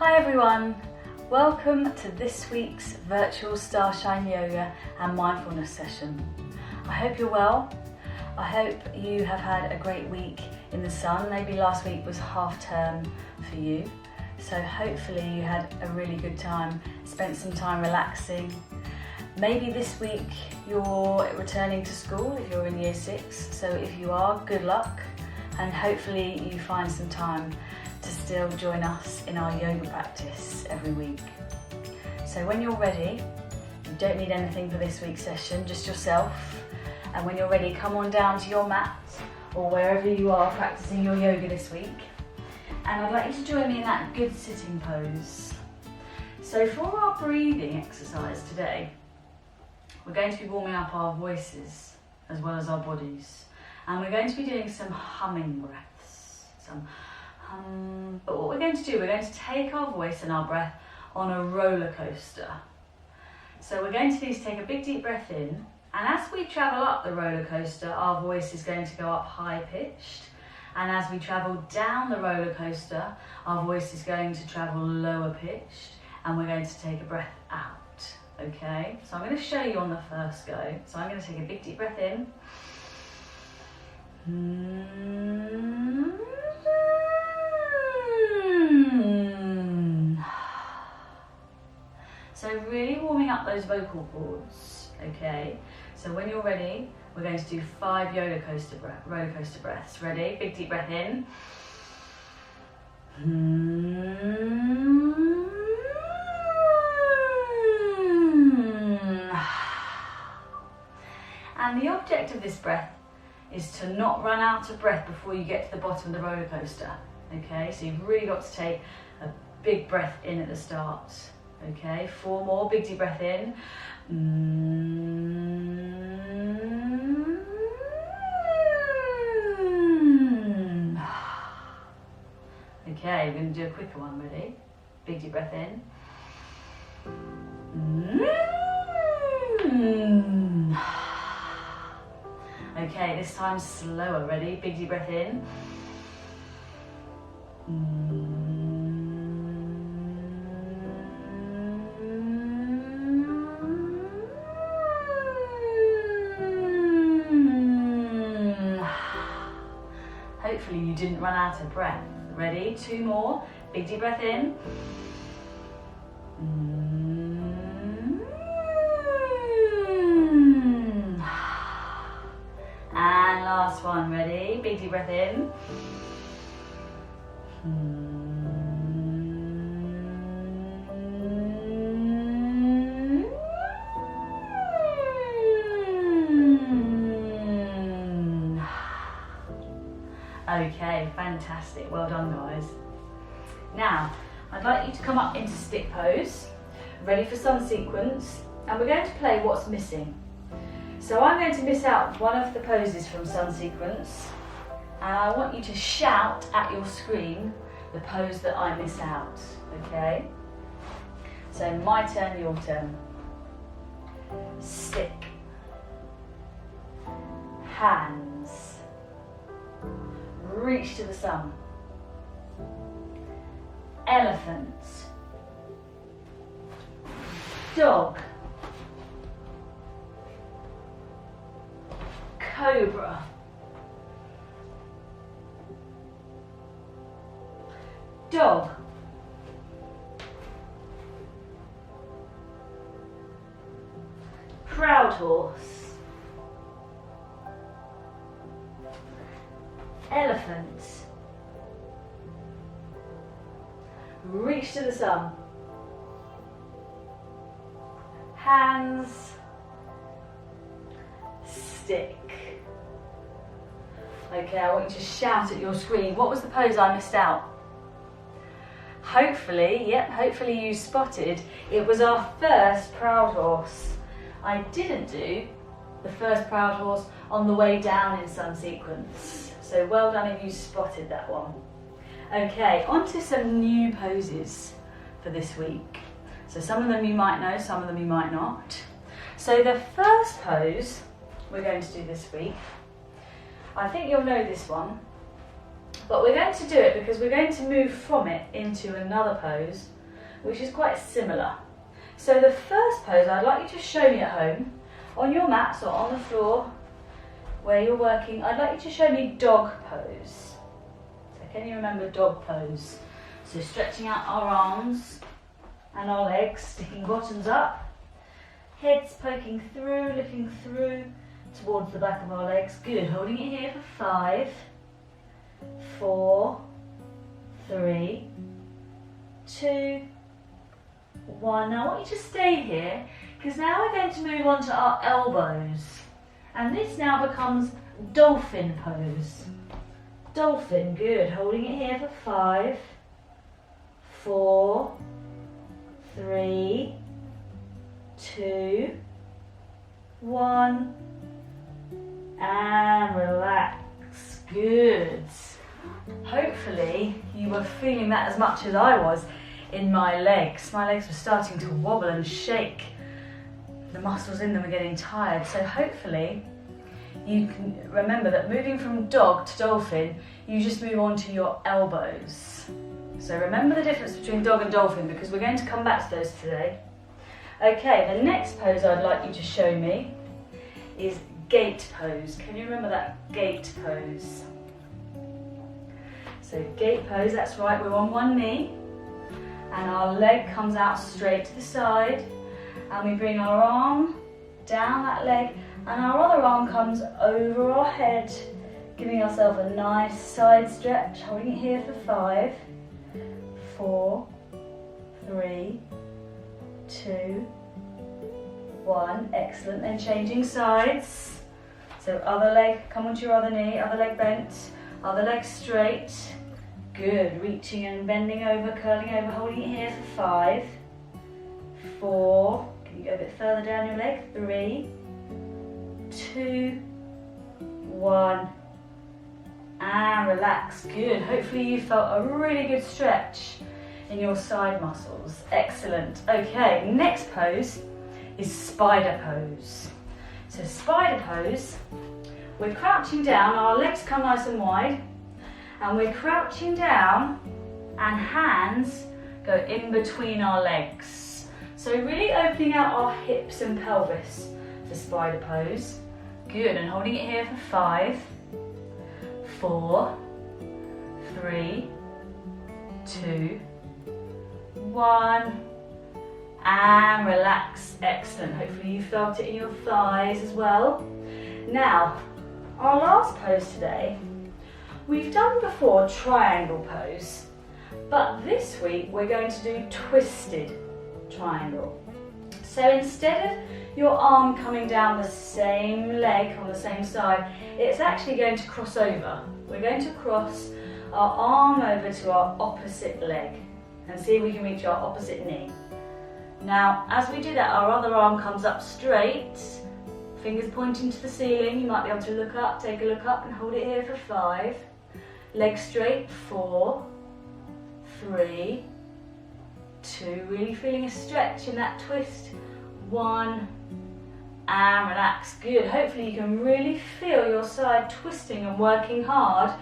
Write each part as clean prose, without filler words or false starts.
Hi everyone, welcome to this week's virtual Starshine Yoga and mindfulness session. I hope you're well. I hope you have had a great week in the sun. Maybe last week was half term for you, so hopefully you had a really good time, spent some time relaxing. Maybe this week you're returning to school if you're in year 6, so if you are, good luck, and hopefully you find some time to still join us in our yoga practice every week. So when you're ready, you don't need anything for this week's session, just yourself. And when you're ready, come on down to your mat or wherever you are practicing your yoga this week. And I'd like you to join me in that good sitting pose. So for our breathing exercise today, we're going to be warming up our voices as well as our bodies. And we're going to be doing some humming breaths, but what we're going to do, we're going to take our voice and our breath on a roller coaster. So we're going to need to take a big deep breath in, and as we travel up the roller coaster, our voice is going to go up high pitched, and as we travel down the roller coaster, our voice is going to travel lower pitched, and we're going to take a breath out. Okay, so I'm going to show you on the first go. So I'm going to take a big deep breath in. So really warming up those vocal cords, okay? So when you're ready, we're going to do 5 roller coaster breaths. Ready? Big deep breath in. And the object of this breath is to not run out of breath before you get to the bottom of the roller coaster, okay? So you've really got to take a big breath in at the start. Okay, 4 more, big deep breath in. Okay, we're going to do a quicker one, ready? Big deep breath in. Okay, this time slower, ready? Big deep breath in. Hopefully you didn't run out of breath. Ready? 2 more. Big deep breath in. And last one. Ready? Big deep breath in. Okay, fantastic. Well done, guys. Now, I'd like you to come up into stick pose, ready for sun sequence, and we're going to play what's missing. So I'm going to miss out one of the poses from sun sequence, and I want you to shout at your screen the pose that I miss out, okay? So my turn, your turn. Stick. Hands. Reach to the sun. Elephant. Dog. Cobra. Dog. Proud horse. Elephant. Reach to the sun. Hands. Stick. Okay, I want you to shout at your screen. What was the pose I missed out? Hopefully you spotted it was our first proud horse. I didn't do the first proud horse on the way down in sun sequence. So well done if you spotted that one. Okay, on to some new poses for this week. So some of them you might know, some of them you might not. So the first pose we're going to do this week, I think you'll know this one. But we're going to do it because we're going to move from it into another pose, which is quite similar. So the first pose I'd like you to show me at home, on your mats or on the floor where you're working, I'd like you to show me dog pose. So can you remember dog pose? So stretching out our arms and our legs, sticking bottoms up, heads poking through, looking through towards the back of our legs. Good, holding it here for 5, 4, 3, 2, 1. Now I want you to stay here because now we're going to move on to our elbows. And this now becomes dolphin pose. Dolphin, good. Holding it here for 5, 4, 3, 2, 1. And relax. Good. Hopefully you were feeling that as much as I was in my legs. My legs were starting to wobble and shake. The muscles in them are getting tired. So hopefully you can remember that moving from dog to dolphin, you just move on to your elbows. So remember the difference between dog and dolphin because we're going to come back to those today. Okay, the next pose I'd like you to show me is gate pose. Can you remember that gate pose? So gate pose, that's right, we're on one knee and our leg comes out straight to the side and we bring our arm down that leg and our other arm comes over our head, giving ourselves a nice side stretch, holding it here for 5, 4, 3, 2, 1. Excellent. Then changing sides. So other leg, come onto your other knee, other leg bent, other leg straight. Good. Reaching and bending over, curling over, holding it here for 5, 4. Can you go a bit further down your leg? 3, 2, 1. And relax. Good. Hopefully you felt a really good stretch in your side muscles. Excellent. Okay, next pose is spider pose. So spider pose, we're crouching down, our legs come nice and wide, and we're crouching down and hands go in between our legs. So really opening out our hips and pelvis for spider pose. Good, and holding it here for 5, 4, 3, 2, 1, and relax. Excellent. Hopefully you felt it in your thighs as well. Now, our last pose today, we've done before triangle pose, but this week we're going to do twisted triangle. So instead of your arm coming down the same leg on the same side, it's actually going to cross over. We're going to cross our arm over to our opposite leg and see if we can reach our opposite knee. Now, as we do that, our other arm comes up straight, fingers pointing to the ceiling. You might be able to look up, take a look up and hold it here for 5. Legs straight, 4, 3, 2, really feeling a stretch in that twist, 1, and relax. Good. Hopefully you can really feel your side twisting and working hard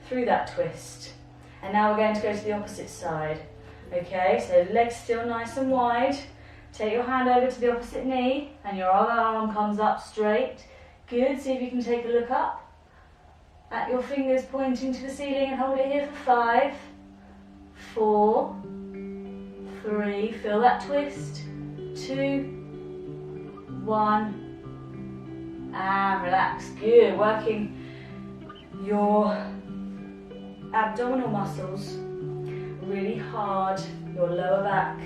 through that twist. And now we're going to go to the opposite side. Okay, so legs still nice and wide. Take your hand over to the opposite knee and your other arm comes up straight. Good, see if you can take a look up at your fingers pointing to the ceiling and hold it here for 5, 4, 3, feel that twist, 2, 1, and relax. Good, working your abdominal muscles really hard, your lower back,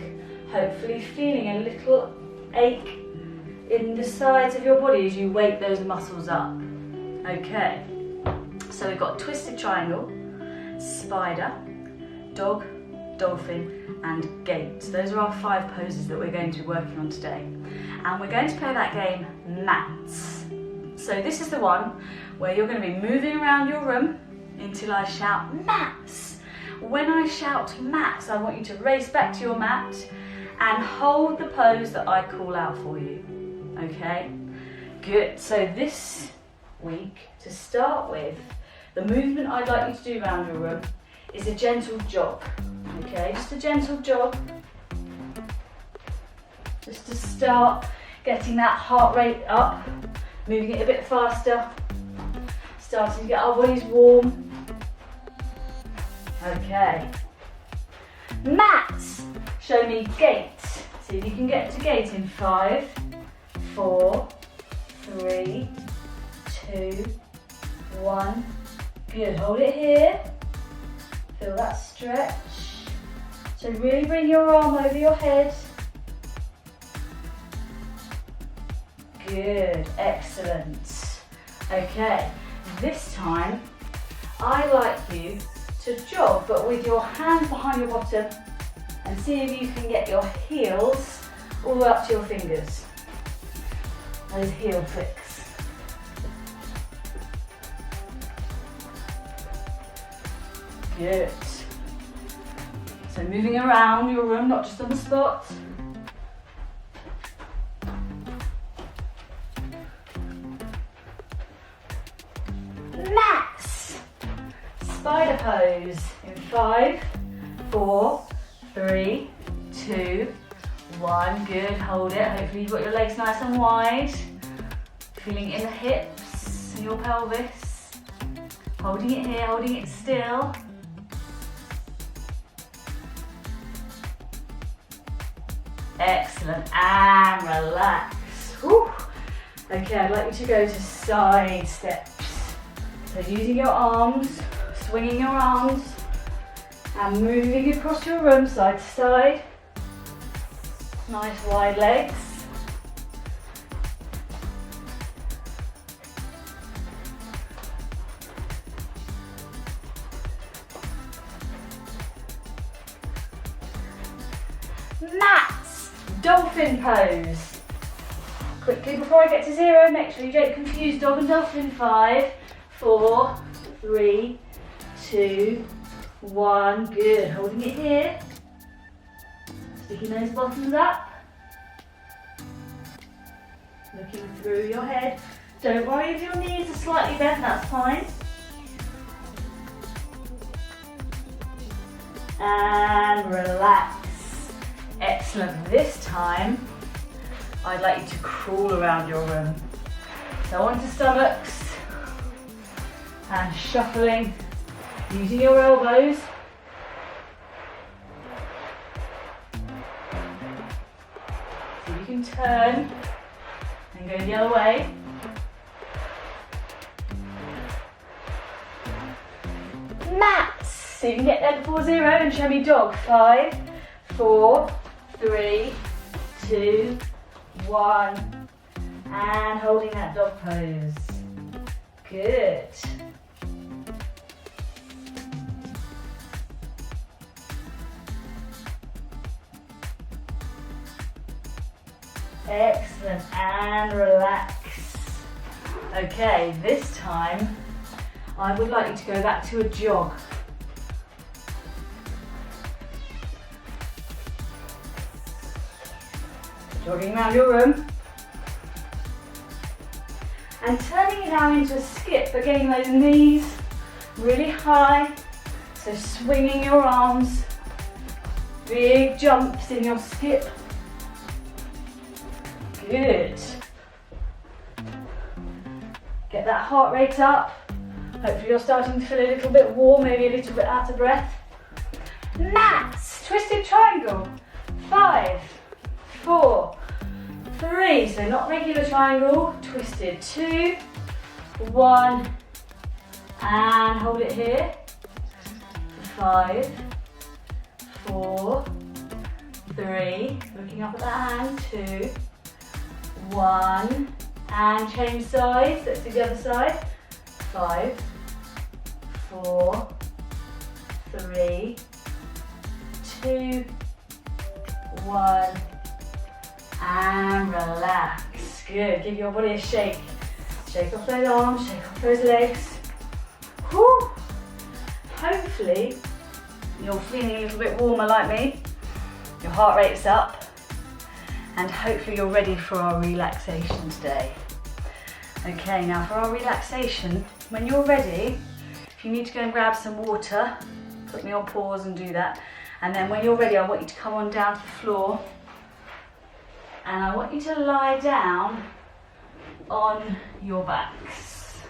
hopefully feeling a little ache in the sides of your body as you wake those muscles up. Okay, so we've got twisted triangle, spider, dog, dolphin and gate. Those are our 5 poses that we're going to be working on today. And we're going to play that game mats. So this is the one where you're going to be moving around your room until I shout mats. When I shout mats, I want you to race back to your mat and hold the pose that I call out for you. Okay? Good. So this week, to start with, The movement I'd like you to do around your room is a gentle jog, okay? Just a gentle jog. Just to start getting that heart rate up, moving it a bit faster, starting to get our bodies warm. Okay. Mats, show me gate. See if you can get to gate in 5, 4, 3, 2, 1. Good, hold it here. Feel that stretch. So really bring your arm over your head. Good, excellent. Okay, this time I like you to jog, but with your hands behind your bottom, and see if you can get your heels all the way up to your fingers. Those heel flicks. Good. So moving around your room, not just on the spot. Max. Spider pose in 5, 4, 3, 2, 1. Good, hold it. Hopefully you've got your legs nice and wide. Feeling in the hips and your pelvis. Holding it here, holding it still. Excellent, and relax. Whew. Okay, I'd like you to go to side steps. So using your arms, swinging your arms, and moving across your room side to side. Nice wide legs. Mats, dolphin pose. Quickly before I get to 0, make sure you don't confuse dog and dolphin. 5, 4, 3, 2, 1. Good, holding it here. Sticking those bottoms up. Looking through your head. Don't worry if your knees are slightly bent, that's fine. And relax. Excellent. This time, I'd like you to crawl around your room. So onto stomachs and shuffling using your elbows. So you can turn and go the other way. Mats. So you can get there before 0 and show me dog. 5, 4, 3, 2, 1. And holding that dog pose. Good. Excellent, and relax. Okay, this time I would like you to go back to a jog. Jogging around your room. And turning it now into a skip, but getting those knees really high. So swinging your arms, big jumps in your skip. Good. Get that heart rate up. Hopefully you're starting to feel a little bit warm, maybe a little bit out of breath. Mats, twisted triangle. 5, 4, 3. So not regular triangle, twisted. 2, 1, and hold it here. 5, 4, 3. Looking up at that hand. 2, 1, and change sides. Let's do the other side. 5, 4, 3, 2, 1, and relax. Good. Give your body a shake. Shake off those arms, shake off those legs. Whew. Hopefully you're feeling a little bit warmer like me. Your heart rate's up. And hopefully you're ready for our relaxation today. Okay, now for our relaxation, when you're ready, If you need to go and grab some water, put me on pause and do that. And then when you're ready, I want you to come on down to the floor. And I want you to lie down on your backs.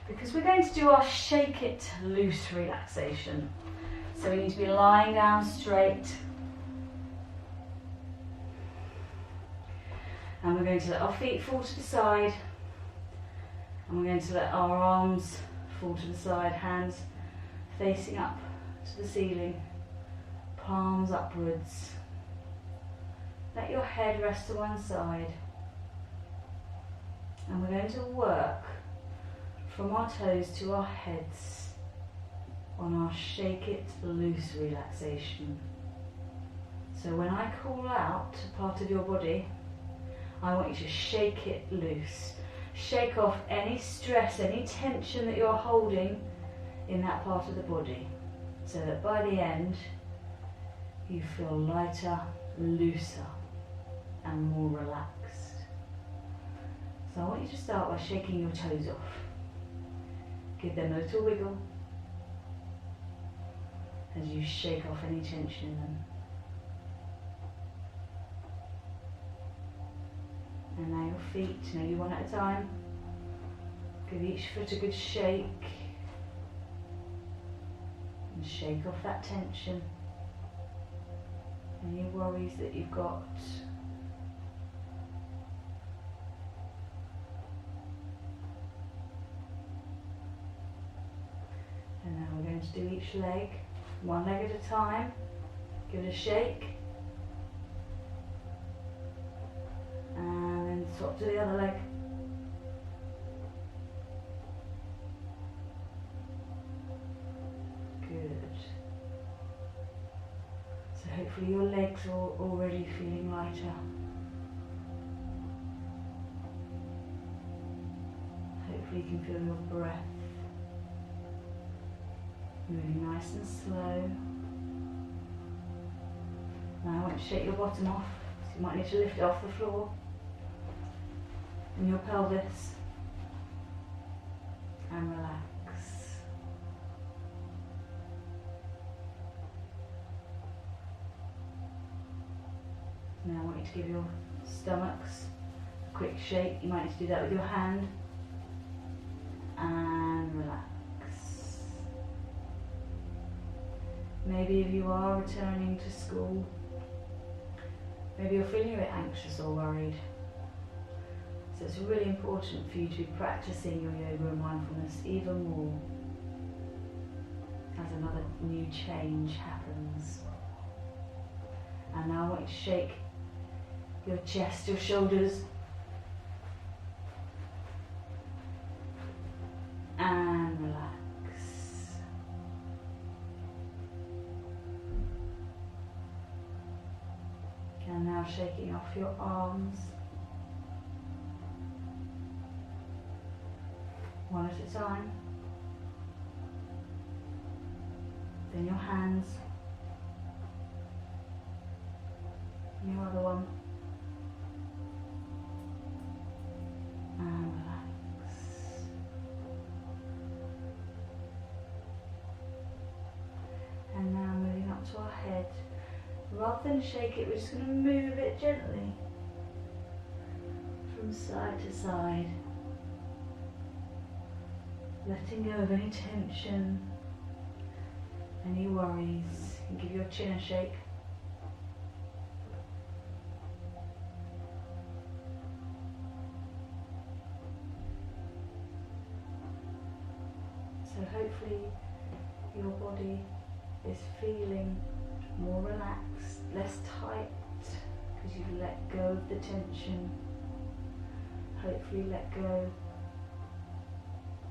Because we're going to do our shake it loose relaxation. So we need to be lying down straight. And we're going to let our feet fall to the side. And we're going to let our arms fall to the side, hands facing up to the ceiling, palms upwards. Let your head rest to one side. And we're going to work from our toes to our heads on our shake it loose relaxation. So when I call out a part of your body, I want you to shake it loose. Shake off any stress, any tension that you're holding in that part of the body, so that by the end you feel lighter, looser and more relaxed. So I want you to start by shaking your toes off. Give them a little wiggle as you shake off any tension in them. And now your feet, maybe one at a time. Give each foot a good shake. And shake off that tension. Any worries that you've got. And now we're going to do each leg, one leg at a time. Give it a shake. And then swap to the other leg. Good. So hopefully your legs are already feeling lighter. Hopefully you can feel your breath moving nice and slow. Now I want you to shake your bottom off, so you might need to lift it off the floor. And your pelvis. And relax. Now I want you to give your stomachs a quick shake. You might need to do that with your hand. And relax. Maybe if you are returning to school, maybe you're feeling a bit anxious or worried. So it's really important for you to be practicing your yoga and mindfulness even more as another new change happens. And now I want you to shake your chest, your shoulders, and relax. And now shaking off your arms, one at a time. Then your hands, and your other one, and relax. And now moving up to our head. Rather than shake it, we're just going to move it gently from side to side, letting go of any tension, any worries. And give your chin a shake. So hopefully your body is feeling more relaxed, less tight, because you've let go of the tension. Hopefully let go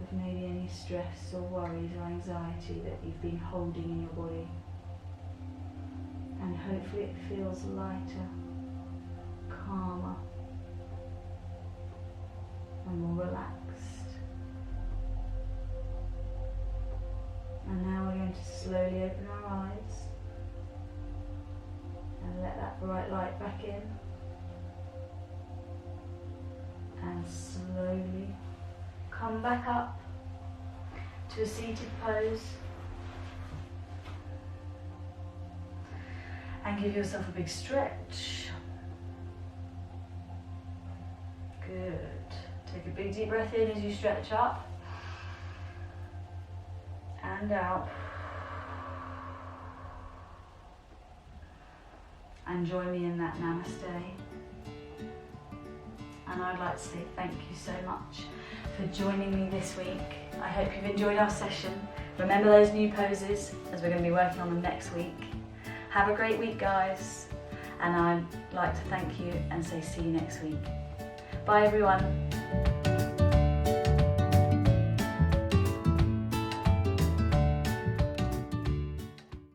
of maybe any stress or worries or anxiety that you've been holding in your body. And hopefully it feels lighter, calmer, and more relaxed. And now we're going to slowly open our eyes and let that bright light back in, and slowly come back up to a seated pose. And give yourself a big stretch. Good. Take a big deep breath in as you stretch up. And out. And join me in that namaste. And I'd like to say thank you so much for joining me this week. I hope you've enjoyed our session. Remember those new poses as we're going to be working on them next week. Have a great week, guys. And I'd like to thank you and say see you next week. Bye, everyone.